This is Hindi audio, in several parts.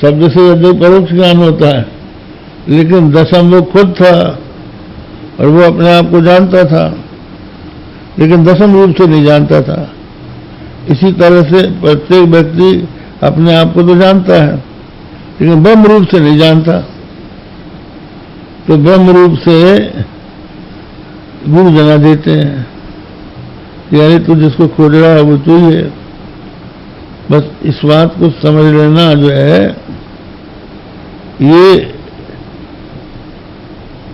शब्द से यदि परोक्ष ज्ञान होता है, लेकिन दशम वो खुद था और वो अपने आप को जानता था, लेकिन दशम रूप से नहीं जानता था। इसी तरह से प्रत्येक व्यक्ति अपने आप को तो जानता है, लेकिन ब्रह्म रूप से नहीं जानता। तो ब्रह्म रूप से गुरु जना देते हैं कि अरे तू जिसको खोज रहा है वो तू ही है। बस इस बात को समझ लेना जो है, ये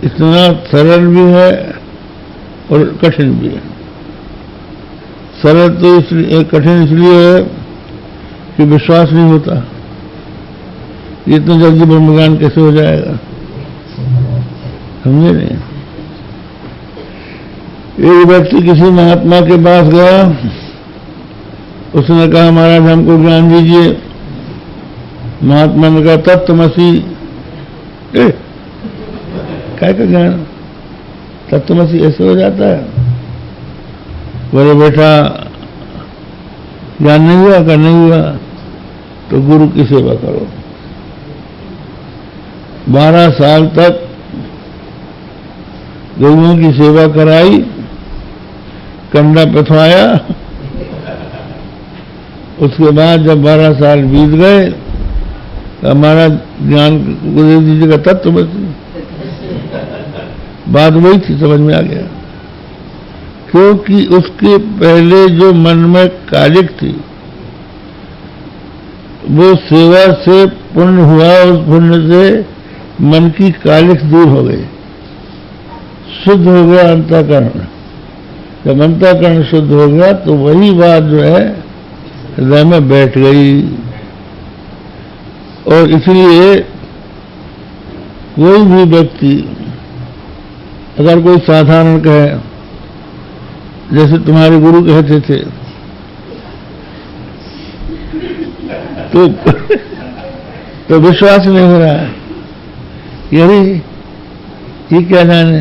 इतना सरल भी है और कठिन भी है। सरल तो इसलिए, कठिन इसलिए है कि विश्वास नहीं होता। इतना जल्दी ब्रह्म ज्ञान कैसे हो जाएगा, समझे नहीं। एक व्यक्ति किसी महात्मा के पास गया, उसने कहा महाराज हमको ज्ञान दीजिए। महात्मा ने कहा तत्त्वमसि। क्या का ज्ञान, तत्त्वमसि ऐसे हो जाता है? बोले बेटा ज्ञान नहीं हुआ? नहीं हुआ तो गुरु की सेवा करो। 12 साल तक गुरुओं की सेवा कराई, कंडा पथवाया। उसके बाद जब 12 साल बीत गए तो हमारा ज्ञान को दे दीजिएगा तत्त्वमसि। बात वही थी, समझ में आ गया। क्योंकि उसके पहले जो मन में कालिक थी, वो सेवा से पुण्य हुआ, उस पुण्य से मन की कालिक दूर हो गई, शुद्ध हो गया अंतःकरण। जब अंतःकरण शुद्ध हो गया तो वही बात जो है हृदय में बैठ गई। और इसलिए कोई भी व्यक्ति अगर कोई साधारण कहे, जैसे तुम्हारे गुरु कहते थे, तो विश्वास नहीं हो रहा है। यही ये क्या जाने,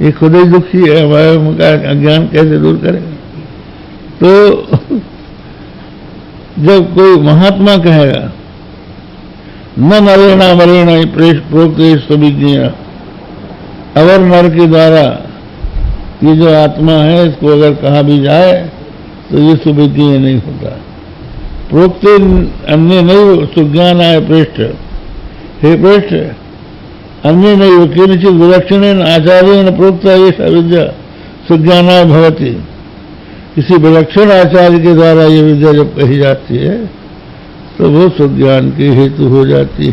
ये खुद ही दुखी है, हमारा अज्ञान कैसे दूर करेगा। तो जब कोई महात्मा कहेगा न नरेणा मरेणा प्रोक्त सविज्ञ, अवर नर के द्वारा ये जो आत्मा है इसको अगर कहा भी जाए तो ये सुविज्ञ नहीं होता। प्रोक्त अन्य नहीं सुज्ञान आय पृष्ठ, हे पृष्ठ अन्य नहीं हो किंचित विलक्षण आचार्य प्रोक्त ये विद्या सुज्ञानाय भवति। किसी विलक्षण आचार्य के द्वारा ये विद्या जब कही जाती है तो वो सुज्ञान की हेतु हो जाती है।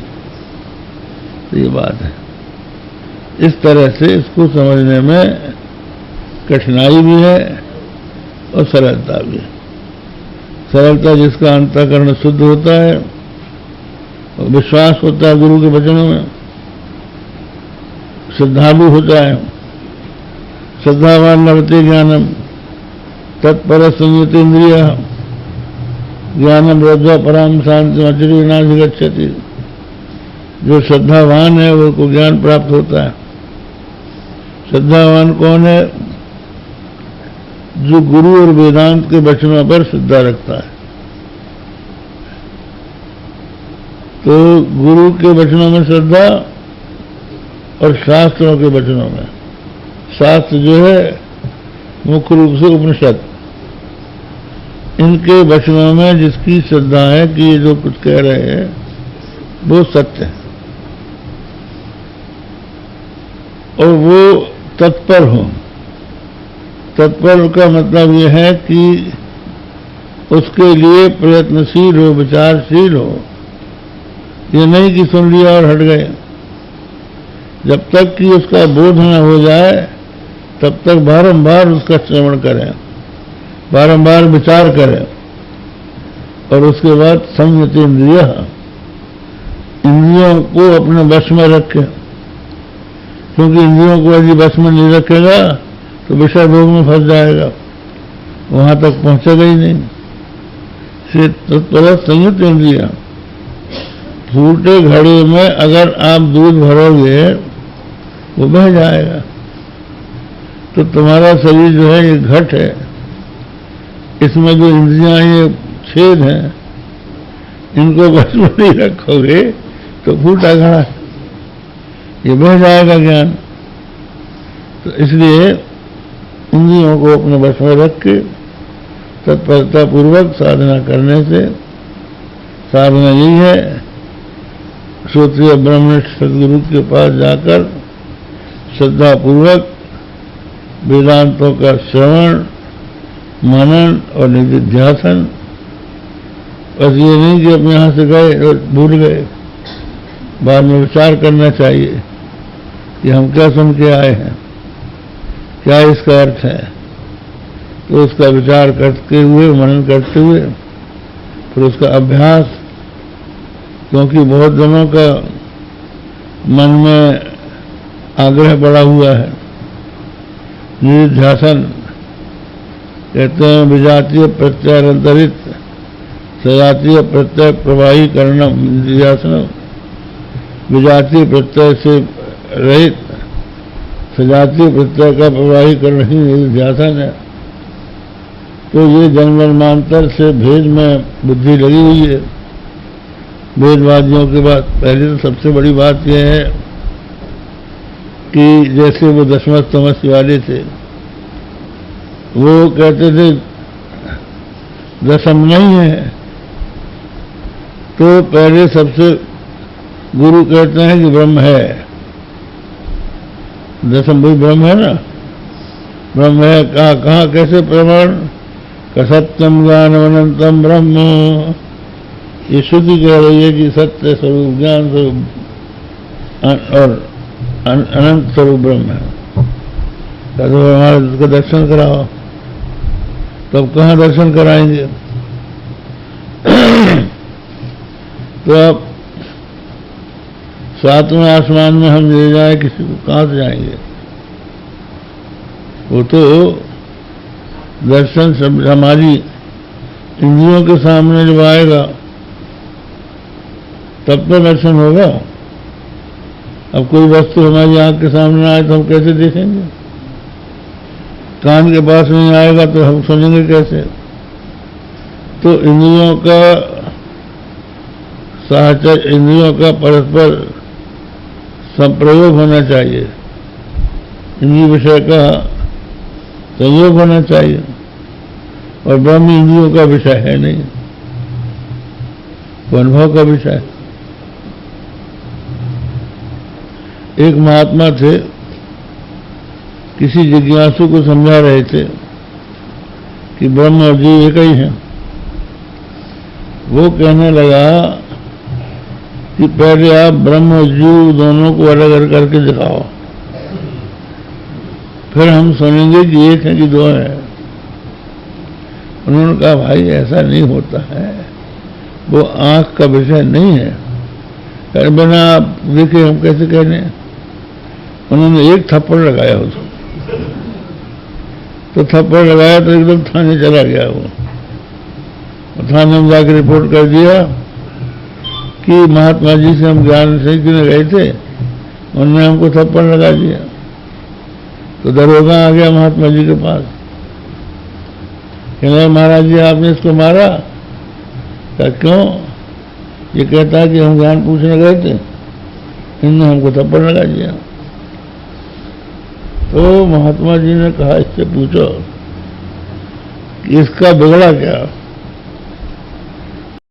तो ये बात है। इस तरह से इसको समझने में कठिनाई भी है और सरलता भी है। सरलता जिसका अंतःकरण शुद्ध होता है, विश्वास होता है गुरु के वचनों में, श्रद्धालु होता है, श्रद्धावान लभते ज्ञानम तत्पर संयतेन्द्रिय ज्ञानम रज्वा पराम शांति अचिर विनाश गच्छति। जो श्रद्धावान है वो को ज्ञान प्राप्त होता है। श्रद्धावान कौन है? जो गुरु और वेदांत के वचनों पर श्रद्धा रखता है। तो गुरु के वचनों में श्रद्धा और शास्त्रों के वचनों में। शास्त्र जो है मुख्य रूप से उपनिषद, इनके वचनों में जिसकी श्रद्धा है कि ये जो कुछ कह रहे हैं वो सत्य है और वो तत्पर हो। तत्पर का मतलब ये है कि उसके लिए प्रयत्नशील हो, विचारशील हो। ये नहीं कि सुन लिया और हट गए। जब तक कि उसका बोध न हो जाए तब तक बारंबार उसका श्रवण करें, बारंबार विचार करें और उसके बाद संयत इंद्रियों को अपने वश में रखें। क्योंकि इंद्रियों को यदि वश में नहीं रखेगा तो विषय भोग में फंस जाएगा, वहां तक पहुंचेगा ही नहीं। से तत्पर संयत इंद्रिया। फूटे घड़े में अगर आप दूध भरोगे वो बह जाएगा। तो तुम्हारा शरीर जो है ये घट है, इसमें जो इंद्रियां ये छेद हैं, इनको बस में नहीं रखोगे तो फूटा घड़ा, ये बह जाएगा ज्ञान। तो इसलिए इंद्रियों को अपने बस में रख के तत्परता पूर्वक साधना करने से, साधना यही है, श्रोत्रिय ब्रह्मनिष्ठ सदगुरु के पास जाकर श्रद्धा पूर्वक वेदांतों का श्रवण, मनन और निधिध्यासन। बस ये नहीं कि अपने यहाँ से गए और भूल गए, बाद में विचार करना चाहिए कि हम क्या सुन के आए हैं, क्या इसका अर्थ है। तो उसका विचार करते हुए, मनन करते हुए, फिर उसका अभ्यास, क्योंकि बहुत जनों का मन में आग्रह बढ़ा हुआ है। निधिध्यासन कहते हैं विजातीय प्रत्ययांतरित सजातीय प्रत्यय प्रवाही करणम निधिध्यासन। विजातीय प्रत्यय से रहित सजातीय प्रत्यय का प्रवाही करण ही निधिध्यासन है। तो ये जन्मांतर से भेद में बुद्धि लगी हुई है वेदवादियों के बाद। पहले तो सबसे बड़ी बात यह है कि जैसे वो दशमत तमस्य वाले थे, वो कहते थे दशम नहीं है, तो पहले सबसे गुरु कहते हैं कि ब्रह्म है। दशम भी ब्रह्म है ना, ब्रह्म है। कहाँ कैसे प्रमाण? कसत्यम ज्ञानमनंतम ब्रह्म। ये श्रुति कह रही है कि सत्य स्वरूप, ज्ञान स्वरूप और अनंत स्वरूप ब्रह्म है। तो हमारे उसका दर्शन कराओ। तब कहाँ दर्शन कराएंगे? तो अब सातवें आसमान में हम ले जाए किसी को, कहाँ से जाएंगे? वो तो दर्शन सब हमारी इंद्रियों के सामने जब आएगा तब तो दर्शन होगा। अब कोई वस्तु हमारी आंख के सामने आए तो हम कैसे देखेंगे? कान के पास नहीं आएगा तो हम सुनेंगे कैसे? तो इंद्रियों का साहचर्य, इंद्रियों का परस्पर संप्रयोग होना चाहिए, इंद्रिय विषय का संयोग होना चाहिए। और ब्रह्म इंद्रियों का विषय है नहीं, वो अनुभव का विषय है। एक महात्मा थे, किसी जिज्ञासु को समझा रहे थे कि ब्रह्म और जीव एक ही हैं। वो कहने लगा कि पहले आप ब्रह्म और जीव दोनों को अलग अलग करके दिखाओ, फिर हम सुनेंगे कि एक है कि दो है। उन्होंने कहा भाई ऐसा नहीं होता है, वो आंख का विषय नहीं है। फिर बिना आप देखे हम कैसे कह रहे हैं? उन्होंने एक थप्पड़ लगाया उसको, तो थप्पड़ लगाया तो एकदम थाने चला गया वो। थाने में जाकर रिपोर्ट कर दिया कि महात्मा जी से हम ज्ञान सीखने गए थे, उन्होंने हमको थप्पड़ लगा दिया। तो दरोगा आ गया महात्मा जी के पास, कहने महाराज जी आपने इसको मारा? क्या क्यों? ये कहता है कि हम ज्ञान पूछने गए थे, इन्होंने हमको थप्पड़ लगा दिया। तो महात्मा जी ने कहा इससे पूछो कि इसका बिगड़ा क्या?